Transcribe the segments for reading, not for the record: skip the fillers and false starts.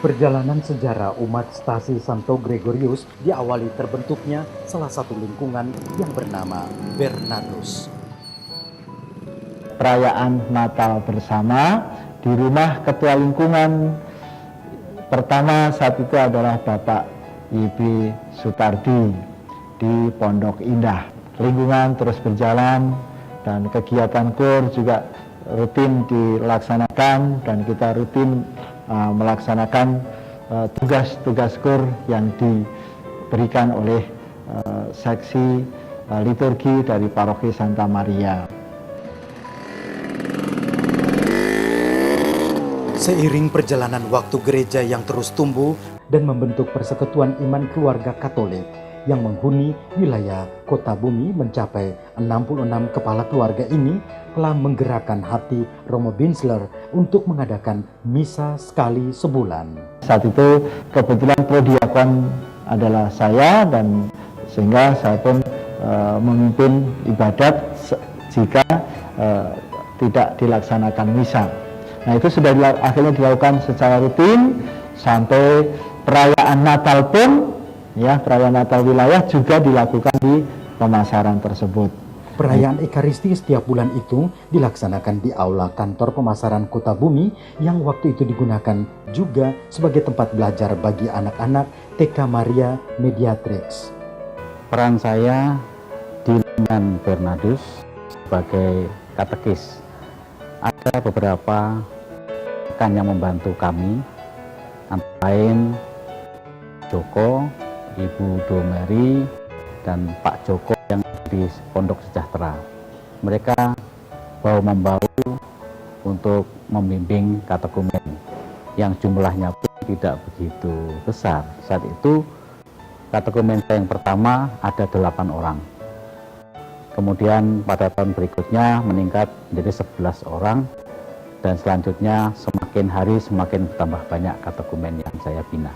Perjalanan sejarah umat Stasi Santo Gregorius diawali terbentuknya salah satu lingkungan yang bernama Bernardus. Perayaan Natal bersama di rumah ketua lingkungan pertama saat itu adalah Bapak Ibi Sutardi di Pondok Indah. Lingkungan terus berjalan dan kegiatan KUR juga rutin dilaksanakan dan kita rutin melaksanakan tugas-tugas KUR yang diberikan oleh seksi liturgi dari Paroki Santa Maria. Seiring perjalanan waktu gereja yang terus tumbuh dan membentuk persekutuan iman keluarga Katolik yang menghuni wilayah Kota Bumi mencapai 66 kepala keluarga ini telah menggerakkan hati Romo Binsler untuk mengadakan misa sekali sebulan. Saat itu kebetulan prodiakon adalah saya dan sehingga saya pun memimpin ibadat jika tidak dilaksanakan misa. Nah itu sudah akhirnya dilakukan secara rutin sampai perayaan Natal pun, ya perayaan Natal wilayah juga dilakukan di pemasaran tersebut. Perayaan Ekaristi setiap bulan itu dilaksanakan di aula kantor pemasaran Kota Bumi yang waktu itu digunakan juga sebagai tempat belajar bagi anak-anak TK Maria Mediatrix. Peran saya di lingkungan Bernardus sebagai katekis. Ada beberapa rekan yang membantu kami, antara lain Joko, Ibu Domeri, dan Pak Joko yang di Pondok Sejahtera. Mereka bahu-membahu untuk membimbing katekumen yang jumlahnya pun tidak begitu besar. Saat itu katekumen saya yang pertama ada 8 orang. Kemudian pada tahun berikutnya meningkat menjadi 11 orang dan selanjutnya semakin hari semakin bertambah banyak katekumen yang saya bina.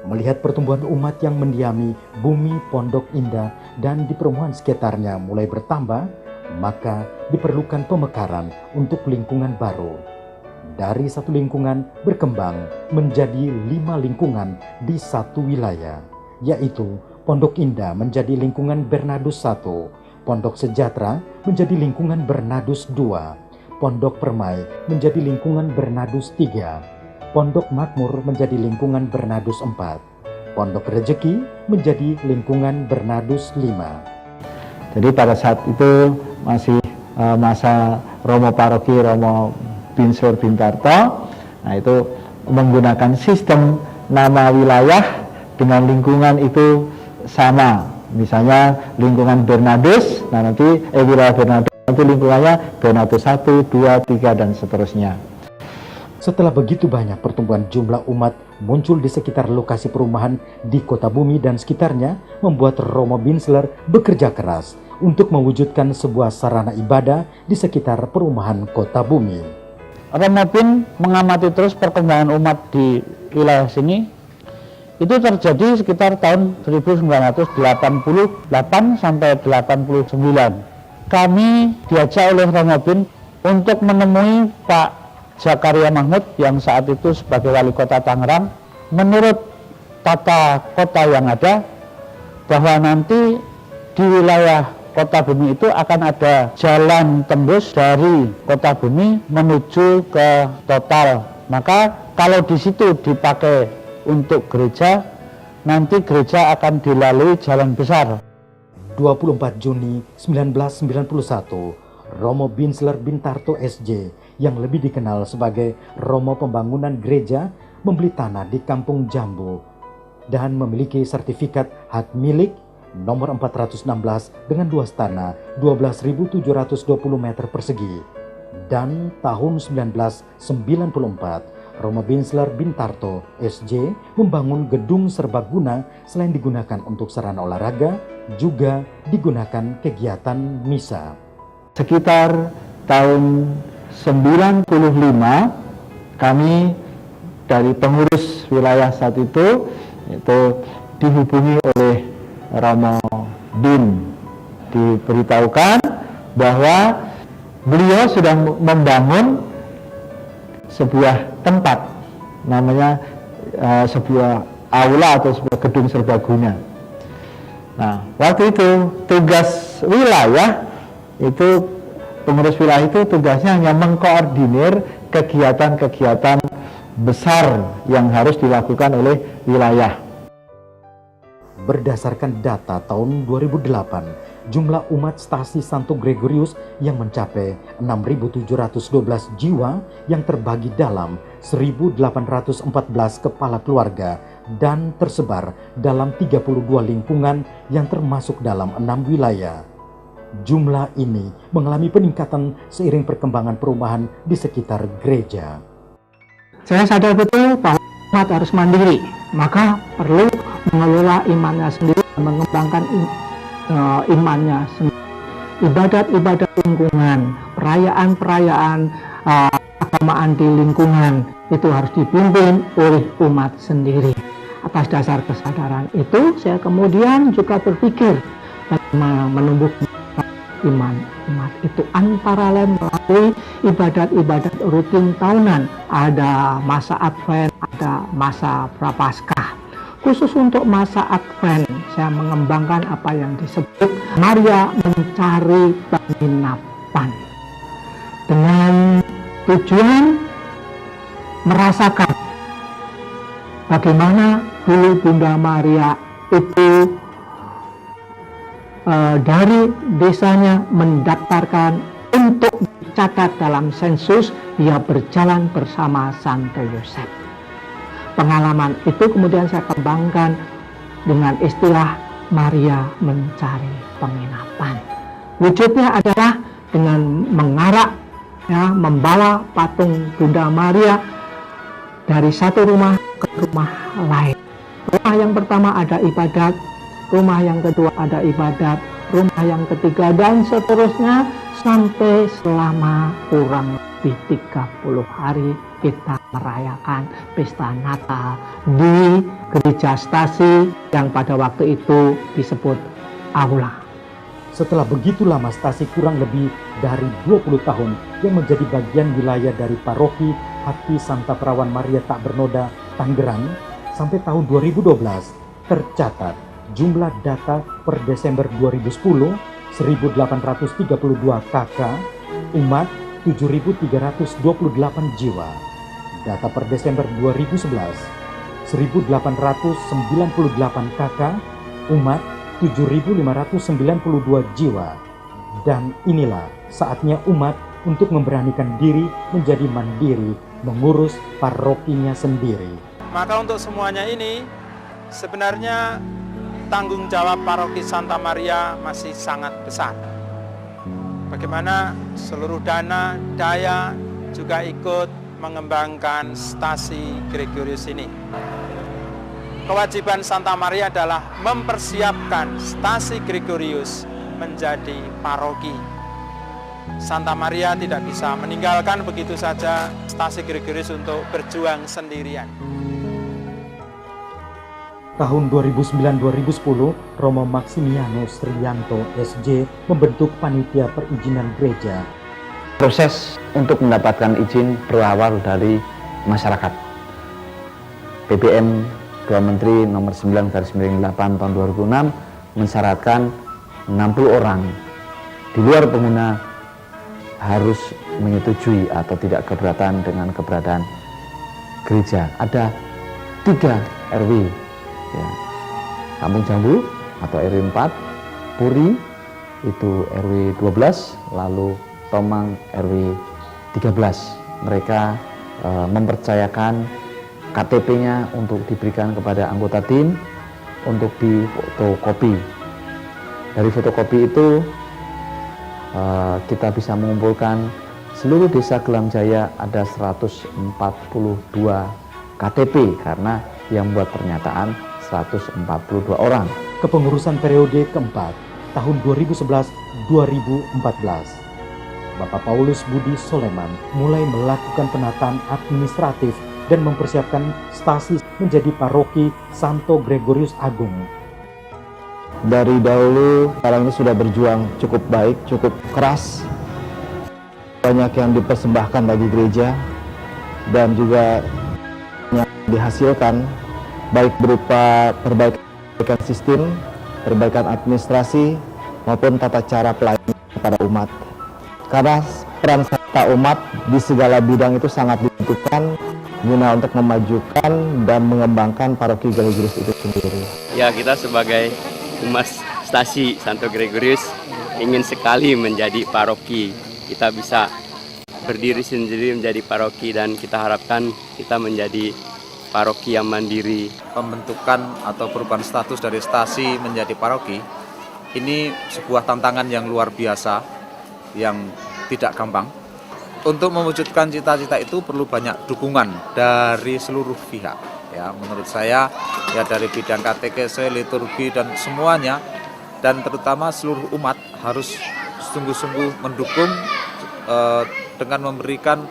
Melihat pertumbuhan umat yang mendiami bumi Pondok Indah dan di perumahan sekitarnya mulai bertambah, maka diperlukan pemekaran untuk lingkungan baru. Dari satu lingkungan berkembang menjadi 5 lingkungan di satu wilayah, yaitu Pondok Indah menjadi lingkungan Bernardus 1, Pondok Sejahtera menjadi lingkungan Bernardus 2, Pondok Permai menjadi lingkungan Bernardus 3, Pondok Makmur menjadi lingkungan Bernardus 4, Pondok Rejeki menjadi lingkungan Bernardus 5. Jadi pada saat itu masih masa Romo Paroki Romo Binsler Bintarto, nah itu menggunakan sistem nama wilayah dengan lingkungan itu sama. Misalnya lingkungan Bernardus, nah nanti wilayah Bernardus nanti lingkungannya Bernardus 1, 2, 3 dan seterusnya. Setelah begitu banyak pertumbuhan jumlah umat muncul di sekitar lokasi perumahan di Kota Bumi dan sekitarnya, membuat Romo Binsler bekerja keras untuk mewujudkan sebuah sarana ibadah di sekitar perumahan Kota Bumi. Romo Bin mengamati terus perkembangan umat di wilayah sini. Itu terjadi sekitar tahun 1988 sampai 89. Kami diajak oleh Romo Bin untuk menemui Pak Zakaria Mahmud yang saat itu sebagai wali kota Tangerang. Menurut tata kota yang ada, bahwa nanti di wilayah Kota Bumi itu akan ada jalan tembus dari Kota Bumi menuju ke Total. Maka kalau di situ dipakai untuk gereja, nanti gereja akan dilalui jalan besar. 24 Juni 1991, Romo Binsler Bintarto SJ yang lebih dikenal sebagai Romo Pembangunan Gereja membeli tanah di Kampung Jambu dan memiliki sertifikat hak milik nomor 416 dengan luas tanah 12.720 meter persegi. Dan tahun 1994, Romo Binsler Bintarto SJ membangun gedung serbaguna. Selain digunakan untuk sarana olahraga, juga digunakan kegiatan misa. Sekitar tahun 95 kami dari pengurus wilayah saat itu dihubungi oleh Romo Bin, diberitahukan bahwa beliau sudah membangun sebuah tempat namanya sebuah aula atau sebuah gedung serbaguna. Nah, waktu itu tugas wilayah itu, pengurus wilayah itu tugasnya hanya mengkoordinir kegiatan-kegiatan besar yang harus dilakukan oleh wilayah. Berdasarkan data tahun 2008, jumlah umat stasi Santo Gregorius yang mencapai 6.712 jiwa yang terbagi dalam 1.814 kepala keluarga dan tersebar dalam 32 lingkungan yang termasuk dalam 6 wilayah. Jumlah ini mengalami peningkatan seiring perkembangan perubahan di sekitar gereja. Saya sadar betul bahwa umat harus mandiri, maka perlu mengelola imannya sendiri, mengembangkan imannya sendiri. Ibadat-ibadat lingkungan, perayaan-perayaan keagamaan di lingkungan itu harus dipimpin oleh umat sendiri. Atas dasar kesadaran itu, saya kemudian juga berpikir bagaimana menumbuhkan iman umat itu antara lain melalui ibadat-ibadat rutin tahunan. Ada masa Advent, ada masa Prapaskah. Khusus untuk masa Advent, saya mengembangkan apa yang disebut Maria mencari penginapan, dengan tujuan merasakan bagaimana dulu Bunda Maria itu dari desanya mendaftarkan untuk dicatat dalam sensus, dia berjalan bersama Santo Yosef. Pengalaman itu kemudian saya kembangkan dengan istilah Maria mencari penginapan. Wujudnya adalah dengan mengarak, ya, membawa patung Bunda Maria dari satu rumah ke rumah lain. Rumah yang pertama ada ibadat, rumah yang kedua ada ibadat, rumah yang ketiga, dan seterusnya sampai selama kurang lebih 30 hari kita merayakan pesta Natal di gereja stasi yang pada waktu itu disebut aula. Setelah begitu lama stasi kurang lebih dari 20 tahun yang menjadi bagian wilayah dari paroki Hati Santa Perawan Maria Tak Bernoda, Tangerang, sampai tahun 2012 tercatat jumlah data per Desember 2010, 1.832 KK, umat 7.328 jiwa. Data per Desember 2011, 1.898 KK, umat 7.592 jiwa. Dan inilah saatnya umat untuk memberanikan diri menjadi mandiri, mengurus parokinya sendiri. Maka untuk semuanya ini sebenarnya tanggung jawab paroki Santa Maria masih sangat besar. Bagaimana seluruh dana, daya juga ikut mengembangkan stasi Gregorius ini. Kewajiban Santa Maria adalah mempersiapkan stasi Gregorius menjadi paroki. Santa Maria tidak bisa meninggalkan begitu saja stasi Gregorius untuk berjuang sendirian. Tahun 2009-2010, Romo Maximianus Rianto SJ membentuk panitia perizinan gereja. Proses untuk mendapatkan izin berawal dari masyarakat. BBM Dua Menteri nomor 9/8 tahun 2006 mensyaratkan 60 orang di luar pengguna harus menyetujui atau tidak keberatan dengan keberadaan gereja. Ada 3 RW, ya, Kampung Jambu atau RW 4, Puri itu RW 12, lalu Tomang RW 13. Mereka mempercayakan KTP-nya untuk diberikan kepada anggota tim untuk difotokopi. Dari fotokopi itu kita bisa mengumpulkan seluruh desa Gelam Jaya ada 142 KTP karena yang membuat pernyataan 142 orang. Kepengurusan periode keempat tahun 2011-2014. Bapak Paulus Budi Soleman mulai melakukan penataan administratif dan mempersiapkan stasi menjadi paroki Santo Gregorius Agung. Dari dahulu sekarang ini sudah berjuang cukup baik, cukup keras. Banyak yang dipersembahkan bagi gereja dan juga yang dihasilkan, baik berupa perbaikan sistem, perbaikan administrasi, maupun tata cara pelayanan kepada umat. Karena peran serta umat di segala bidang itu sangat dibutuhkan guna untuk memajukan dan mengembangkan paroki Gregorius itu sendiri. Ya, kita sebagai umat stasi Santo Gregorius ingin sekali menjadi paroki. Kita bisa berdiri sendiri menjadi paroki dan kita harapkan kita menjadi paroki yang mandiri. Pembentukan atau perubahan status dari stasi menjadi paroki ini sebuah tantangan yang luar biasa, yang tidak gampang. Untuk mewujudkan cita-cita itu perlu banyak dukungan dari seluruh pihak. Ya, menurut saya ya dari bidang katekese, liturgi dan semuanya, dan terutama seluruh umat harus sungguh-sungguh mendukung dengan memberikan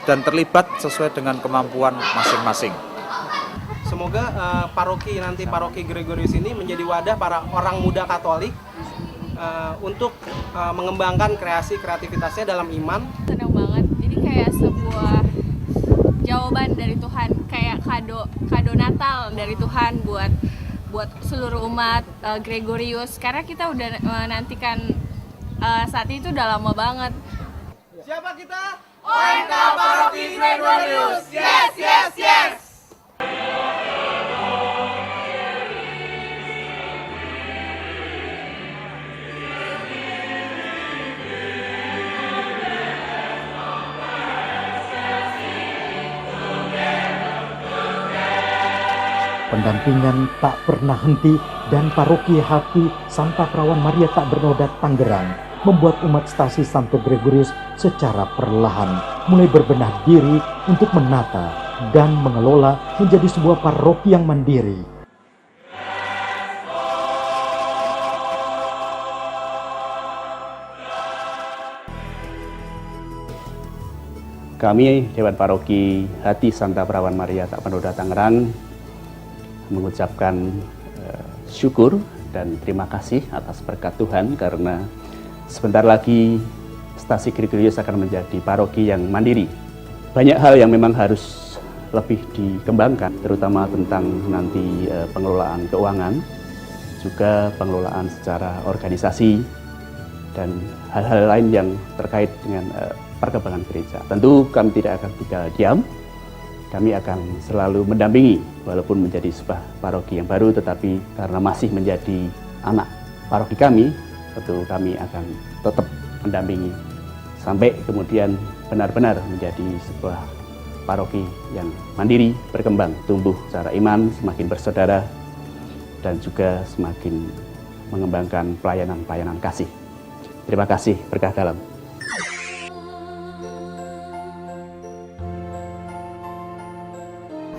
dan terlibat sesuai dengan kemampuan masing-masing. Semoga paroki Gregorius ini menjadi wadah para orang muda Katolik untuk mengembangkan kreativitasnya dalam iman. Senang banget, jadi kayak sebuah jawaban dari Tuhan, kayak kado Natal dari Tuhan buat seluruh umat Gregorius, karena kita udah menantikan saat itu udah lama banget. Siapa kita? OMK Paroki Gregorius. Yes, yes, yes. Pendampingan tak pernah henti dan paroki Hati Santa Perawan Maria Tak Bernoda Tangerang membuat umat stasi Santo Gregorius secara perlahan mulai berbenah diri untuk menata dan mengelola menjadi sebuah paroki yang mandiri. Kami Dewan Paroki Hati Santa Perawan Maria Tak Bernoda Tangerang mengucapkan syukur dan terima kasih atas berkat Tuhan, karena sebentar lagi stasi Gregorius akan menjadi paroki yang mandiri. Banyak hal yang memang harus lebih dikembangkan, terutama tentang nanti pengelolaan keuangan, juga pengelolaan secara organisasi, dan hal-hal lain yang terkait dengan perkembangan gereja. Tentu kami tidak akan tinggal diam. Kami akan selalu mendampingi, walaupun menjadi sebuah paroki yang baru, tetapi karena masih menjadi anak paroki kami, tentu kami akan tetap mendampingi sampai kemudian benar-benar menjadi sebuah paroki yang mandiri, berkembang, tumbuh secara iman, semakin bersaudara, dan juga semakin mengembangkan pelayanan-pelayanan kasih. Terima kasih, berkah dalam.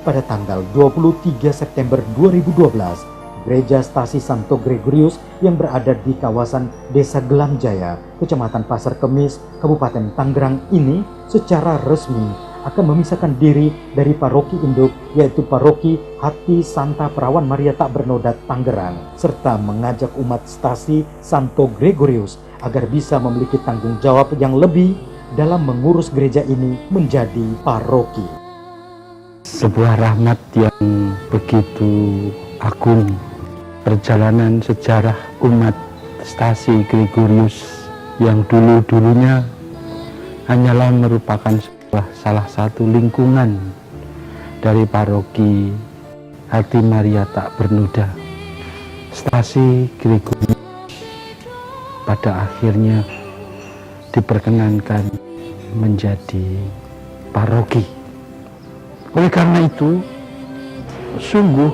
Pada tanggal 23 September 2012, Gereja Stasi Santo Gregorius yang berada di kawasan Desa Gelamjaya, Kecamatan Pasar Kemis, Kabupaten Tangerang ini secara resmi akan memisahkan diri dari paroki induk, yaitu paroki Hati Santa Perawan Maria Tak Bernoda Tangerang, serta mengajak umat Stasi Santo Gregorius agar bisa memiliki tanggung jawab yang lebih dalam mengurus gereja ini menjadi paroki. Sebuah rahmat yang begitu agung, perjalanan sejarah umat stasi Gregorius yang dulu-dulunya hanyalah merupakan salah satu lingkungan dari paroki Hati Maria Tak Bernoda. Stasi Gregorius pada akhirnya diperkenankan menjadi paroki. Oleh karena itu, sungguh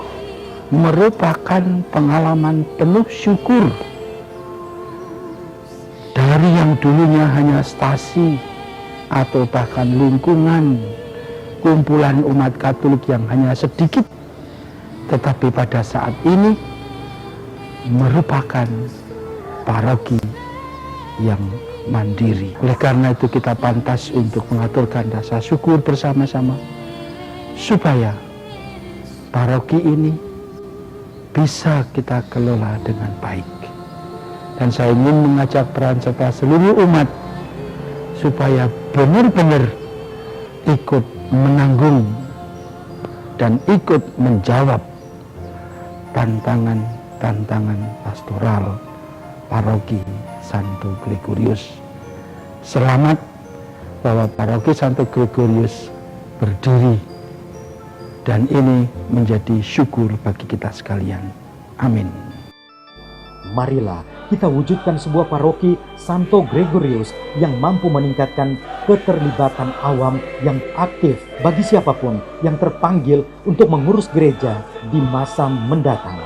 merupakan pengalaman penuh syukur dari yang dulunya hanya stasi atau bahkan lingkungan kumpulan umat Katolik yang hanya sedikit, tetapi pada saat ini merupakan paroki yang mandiri. Oleh karena itu kita pantas untuk mengaturkan rasa syukur bersama-sama supaya paroki ini bisa kita kelola dengan baik. Dan saya ingin mengajak peran serta seluruh umat supaya benar-benar ikut menanggung dan ikut menjawab tantangan pastoral Paroki Santo Gregorius. Selamat bahwa Paroki Santo Gregorius berdiri, dan ini menjadi syukur bagi kita sekalian. Amin. Marilah kita wujudkan sebuah paroki Santo Gregorius yang mampu meningkatkan keterlibatan awam yang aktif bagi siapapun yang terpanggil untuk mengurus gereja di masa mendatang.